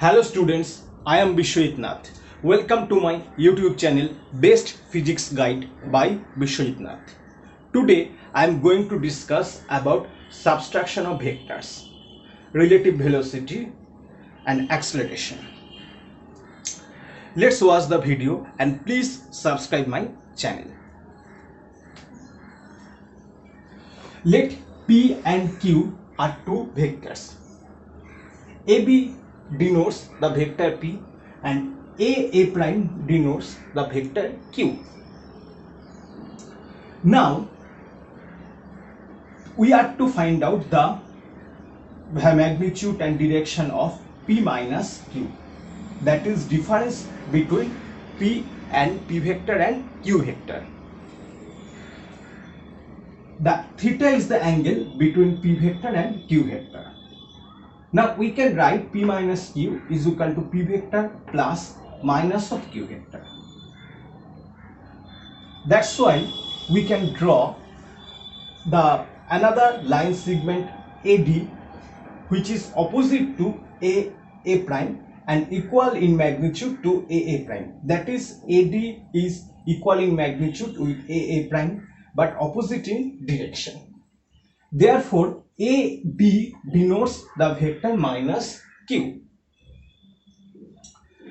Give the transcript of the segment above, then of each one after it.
Hello students, I am Bishwajit Nath. Welcome to my YouTube channel Best Physics Guide by Bishwajit Nath. Today I am going to discuss about subtraction of vectors, relative velocity and acceleration. Let's watch the video and please subscribe my channel. Let P and Q are two vectors. AB denotes the vector P and A prime denotes the vector Q. Now we are to find out the magnitude and direction of P minus Q, that is difference between P and P vector and Q vector. The theta is the angle between P vector and Q vector. Now we can write P minus Q is equal to P vector plus minus of Q vector. That's why we can draw the another line segment AD, which is opposite to A prime and equal in magnitude to A prime. That is, AD is equal in magnitude with A prime but opposite in direction. Therefore, AB denotes the vector minus Q.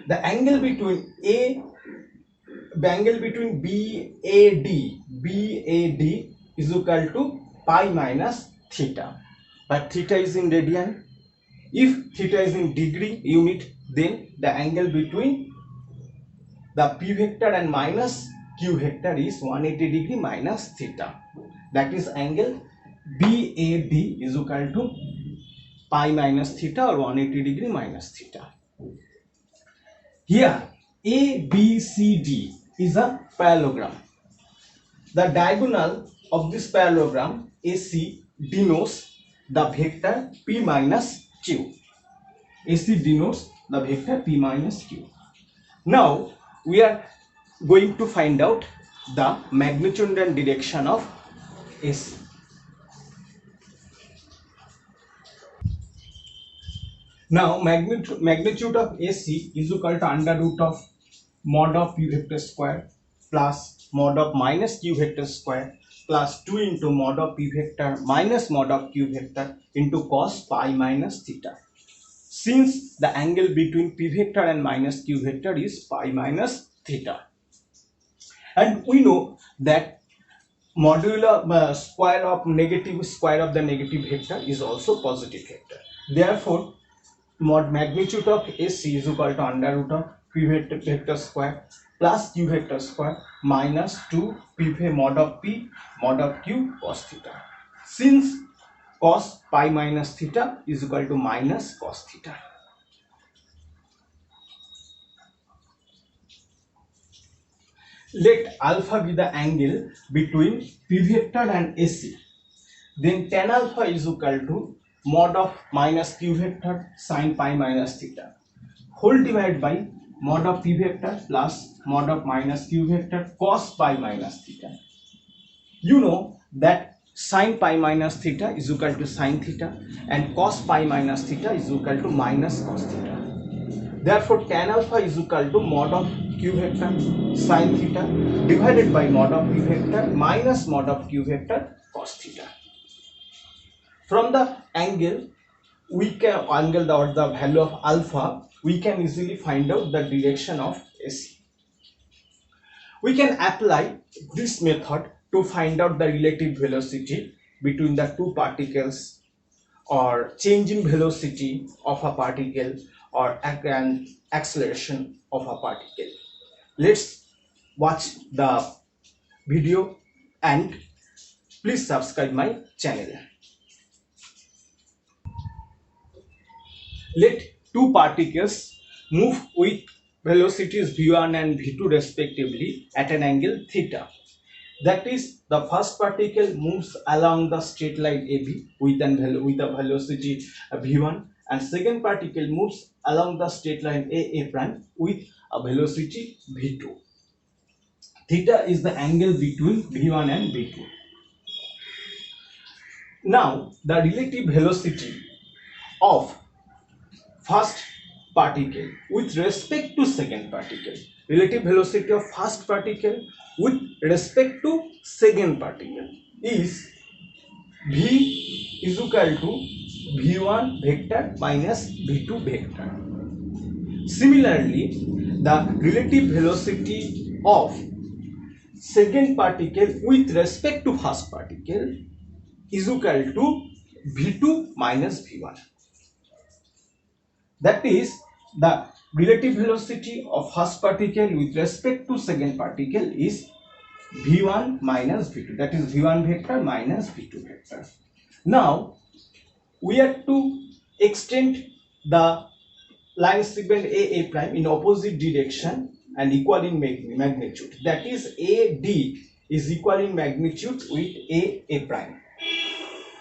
The angle between BAD is equal to pi minus theta, but theta is in radian. If theta is in degree unit, then the angle between the P vector and minus Q vector is 180 degree minus theta. That is, angle BAD is equal to pi minus theta or 180 degree minus theta. Here ABCD is a parallelogram. The diagonal of this parallelogram AC denotes the vector P minus Q. AC denotes the vector P minus Q. Now we are going to find out the magnitude and direction of AC. Now magnitude of AC is equal to under root of mod of P vector square plus mod of minus Q vector square plus 2 into mod of P vector minus mod of Q vector into cos pi minus theta. Since the angle between P vector and minus Q vector is pi minus theta, and we know that modular square of the negative vector is also positive vector. Therefore, magnitude of AC is equal to under root of P vector square plus Q vector square minus 2 P mod of P mod of Q cos theta. Since cos pi minus theta is equal to minus cos theta. Let alpha be the angle between P vector and AC. Then tan alpha is equal to mod of minus Q vector sin pi minus theta whole divided by mod of P vector plus mod of minus Q vector cos pi minus theta. You know that sin pi minus theta is equal to sin theta and cos pi minus theta is equal to minus cos theta. Therefore, tan alpha is equal to mod of Q vector sin theta divided by mod of P vector minus mod of Q vector cos theta. From the angle, we can the value of alpha, we can easily find out the direction of AC. We can apply this method to find out the relative velocity between the two particles or change in velocity of a particle or an acceleration of a particle. Let's watch the video and please subscribe my channel. Let two particles move with velocities v1 and v2 respectively at an angle theta. That is, the first particle moves along the straight line AB with a velocity v1, and second particle moves along the straight line A prime with a velocity v2. Theta is the angle between v1 and v2. Now the relative velocity of first particle with respect to second particle. Relative velocity of first particle with respect to second particle is v is equal to v1 vector minus v2 vector. Similarly, the relative velocity of second particle with respect to first particle is equal to v2 minus v1. That is, the relative velocity of first particle with respect to second particle is v1 minus v2, that is v1 vector minus v2 vector. Now we have to extend the line segment a prime in opposite direction and equal in magnitude, that is AD is equal in magnitude with a prime,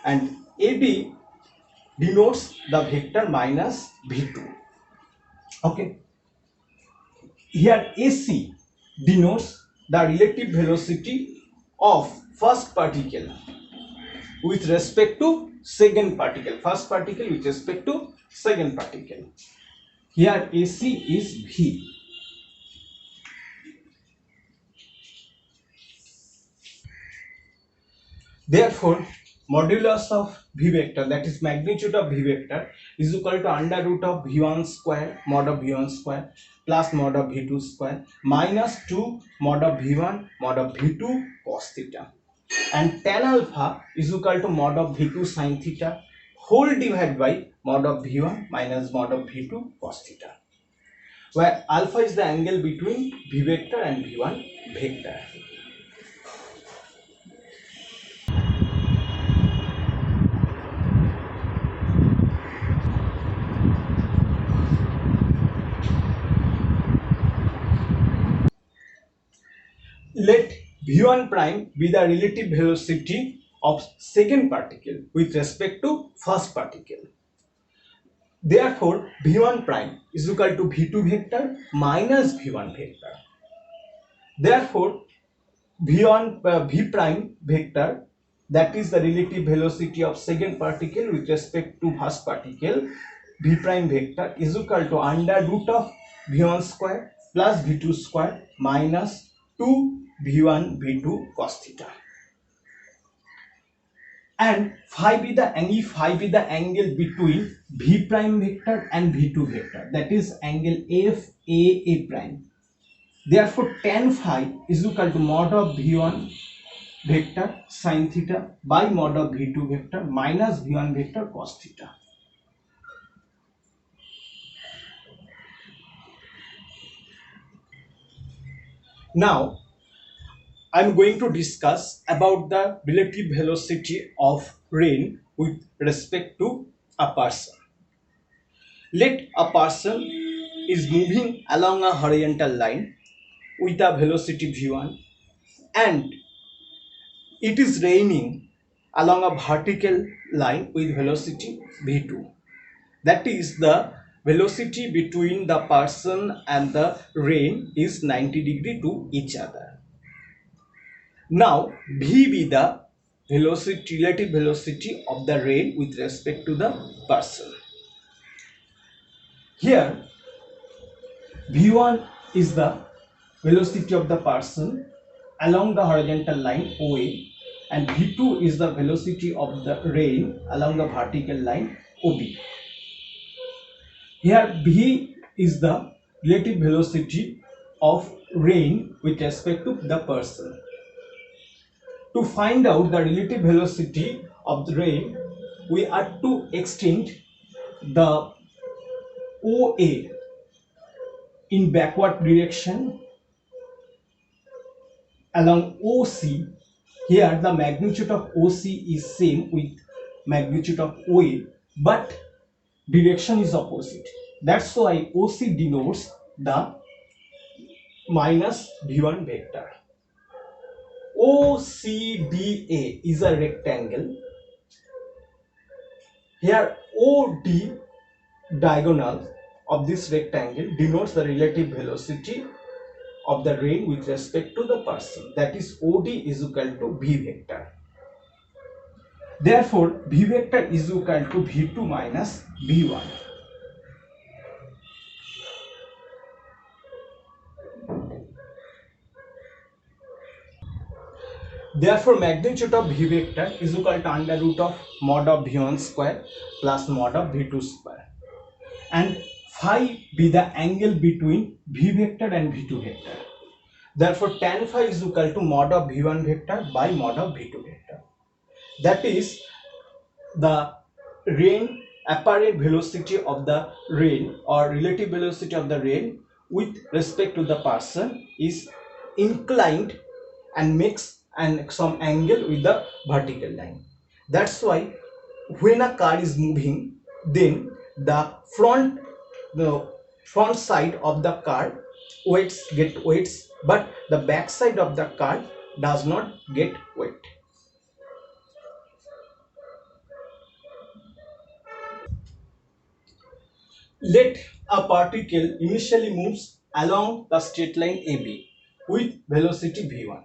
and AD denotes the vector minus v2. Okay, here AC denotes the relative velocity of first particle with respect to second particle, first particle with respect to second particle. Here AC is V. Therefore, modulus of V vector, that is magnitude of V vector, is equal to under root of V1 square mod of V1 square plus mod of V2 square minus 2 mod of V1 mod of V2 cos theta, and tan alpha is equal to mod of V2 sin theta whole divided by mod of V1 minus mod of V2 cos theta, where alpha is the angle between V vector and V1 vector. Let v1 prime be the relative velocity of second particle with respect to first particle. Therefore, v1 prime is equal to v2 vector minus v1 vector. Therefore, v prime vector, that is the relative velocity of second particle with respect to first particle, v prime vector is equal to under root of v1 square plus v2 square minus 2 v1 v2 cos theta, and phi be the angle between v prime vector and v2 vector, that is angle f prime. Therefore, tan phi is equal to mod of v1 vector sin theta by mod of v2 vector minus v1 vector cos theta. Now I am going to discuss about the relative velocity of rain with respect to a person. Let a person is moving along a horizontal line with a velocity v1 and it is raining along a vertical line with velocity v2. That is, the velocity between the person and the rain is 90 degree to each other. Now v be the velocity, relative velocity of the rain with respect to the person. Here v1 is the velocity of the person along the horizontal line OA, and v2 is the velocity of the rain along the vertical line OB. Here v is the relative velocity of rain with respect to the person. To find out the relative velocity of the rain, we are to extend the OA in backward direction along OC. Here the magnitude of OC is same with magnitude of OA, but direction is opposite. That's why OC denotes the minus v1 vector. OCDA is a rectangle. Here OD diagonal of this rectangle denotes the relative velocity of the rain with respect to the person, that is OD is equal to v vector. Therefore, v vector is equal to v2 minus v1. Therefore, magnitude of v vector is equal to under root of mod of v1 square plus mod of v2 square, and phi be the angle between v vector and v2 vector. Therefore, tan phi is equal to mod of v1 vector by mod of v2 vector. That is, the rain apparent velocity of the rain or relative velocity of the rain with respect to the person is inclined and makes some angle with the vertical line. That's why when a car is moving, then the front side of the car get weights, but the back side of the car does not get weight. Let a particle initially moves along the straight line AB with velocity v1.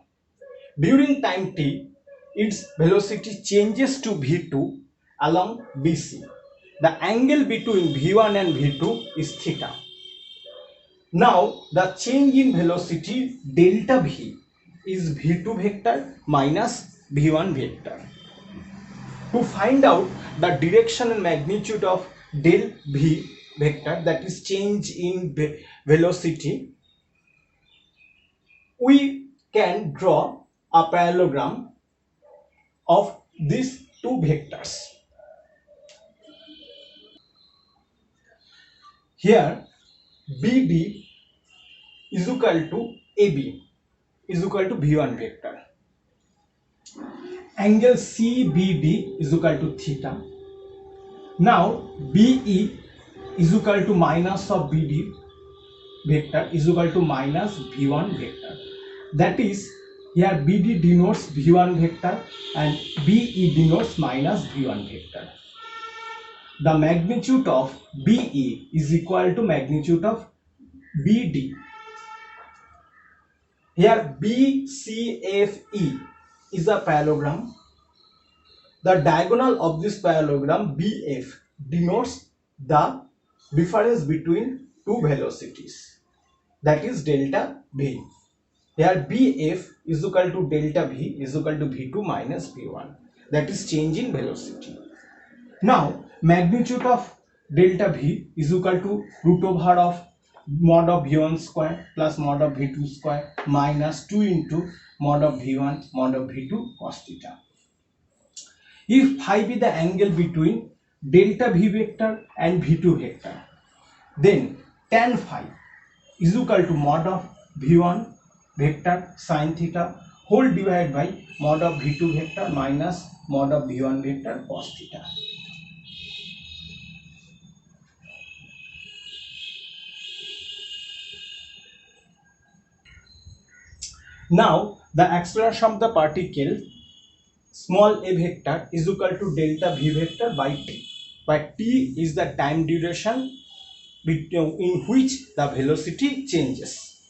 During time t, its velocity changes to v2 along BC. The angle between v1 and v2 is theta. Now, the change in velocity delta v is v2 vector minus v1 vector. To find out the direction and magnitude of del v vector, that is change in velocity, we can draw a parallelogram of these two vectors. Here BD is equal to AB is equal to v1 vector. Angle CBD is equal to theta. Now BE is equal to minus of BD vector is equal to minus v1 vector. That is, here BD denotes v1 vector and BE denotes minus v1 vector. The magnitude of BE is equal to magnitude of BD. Here BCFE is a parallelogram. The diagonal of this parallelogram BF denotes the difference between two velocities, that is delta V. Here BF is equal to delta V is equal to V2 minus V1, that is change in velocity. Now magnitude of delta V is equal to root over of mod of V1 square plus mod of V2 square minus 2 into mod of V1 mod of V2 cos theta. If phi be the angle between delta V vector and V2 vector, then tan phi is equal to mod of V1 vector sin theta whole divided by mod of V2 vector minus mod of V1 vector cos theta. Now the acceleration of the particle small a vector is equal to delta V vector by t, where t is the time duration in which the velocity changes.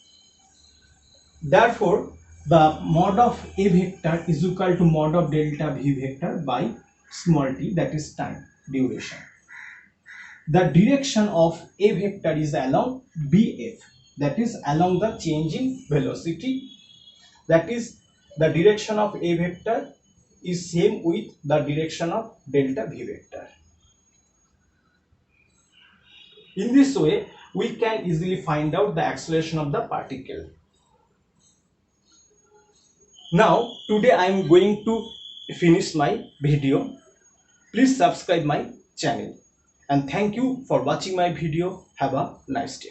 Therefore, the mod of a vector is equal to mod of delta V vector by small t, that is time duration. The direction of a vector is along BF, that is along the change in velocity, that is the direction of a vector is same with the direction of delta V vector. In this way, we can easily find out the acceleration of the particle. Now, today I am going to finish my video. Please subscribe my channel and thank you for watching my video. Have a nice day.